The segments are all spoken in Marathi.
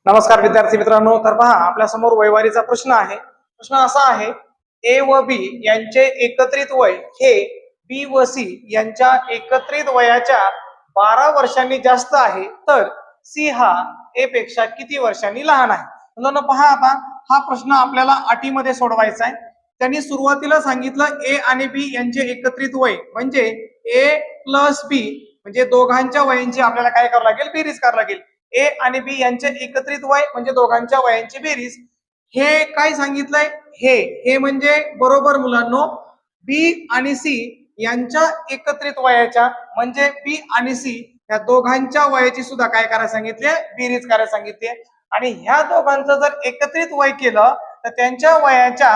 नमस्कार विद्यार्थी मित्रांनो, तर पहा आपल्या समोर वयवारीचा प्रश्न आहे। प्रश्न असा आहे, ए व बी यांचे एकत्रित वय हे बी व सी यांच्या एकत्रित वयाच्या 12 वर्षांनी जास्त आहे, तर सी हा ए पेक्षा किती वर्षांनी लहान आहे। मुलांनो पहा, आता हा प्रश्न आपल्याला अटीमध्ये सोडवायचा आहे। त्यांनी सुरुवातीला सांगितलं ए आणि बी यांचे एकत्रित वय म्हणजे ए प्लस बी, म्हणजे दोघांच्या वयांची आपल्याला काय करावं लागेल, बेरीज करावी लागेल। ए आणि बी यांचे एकत्रित वय म्हणजे दोघांच्या वयांची बेरीज। हे काय सांगितलंय, हे म्हणजे बरोबर मुलांनो बी आणि सी यांच्या एकत्रित वयाच्या म्हणजे बी आणि सी या दोघांच्या वयाची सुद्धा काय करायला सांगितले, बेरीज करायला सांगितली। आणि ह्या दोघांचं जर एकत्रित वय केलं तर त्यांच्या वयाच्या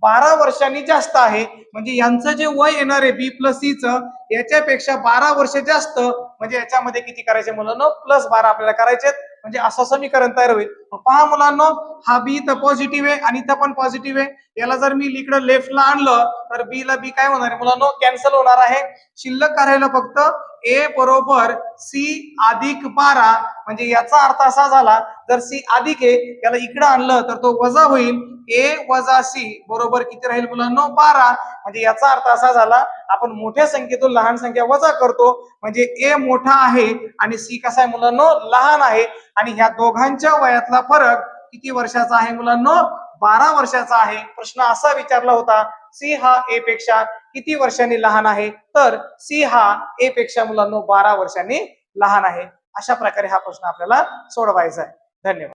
12 वर्षांनी जास्त आहे, म्हणजे यांचं जे वय येणार आहे बी प्लस सी च याच्यापेक्षा 12 वर्ष जास्त, म्हणजे याच्यामध्ये किती करायचे मुलांनो, प्लस 12 आपल्याला करायचे, म्हणजे असं समीकरण तयार होईल। पहा मुलांनो, हा बी तर पॉझिटिव्ह आहे आणि इथं पण पॉझिटिव्ह आहे, याला जर मी इकडे लेफ्टला आणलं तर बी ला बी काय होणार आहे मुलांनो, कॅन्सल होणार आहे। शिल्लक करायला फक्त ए बरोबर सी अधिक 12, म्हणजे याचा अर्थ असा झाला, जर सी अधिक आहे याला इकडे आणलं तर तो वजा होईल, ए वजा सी बरोबर किती राहील मुलांनो, 12। म्हणजे याचा अर्थ असा झाला, आपण मोठ्या संख्येतून लहान संख्या वजा करतो, म्हणजे ए मोठा आहे आणि सी कसा आहे मुलांनो, लहान आहे। आणि ह्या दोघांच्या वयातला फरक किती वर्षाचा आहे मुलांनो, 12 वर्षाचा आहे। प्रश्न असा विचारला होता, सी हा ए पेक्षा किती वर्षांनी लहान आहे, तर सी हा ए पेक्षा मुलांनो 12 वर्षांनी लहान आहे। अशा प्रकारे हा प्रश्न आपल्याला सोडवायचा आहे। धन्यवाद।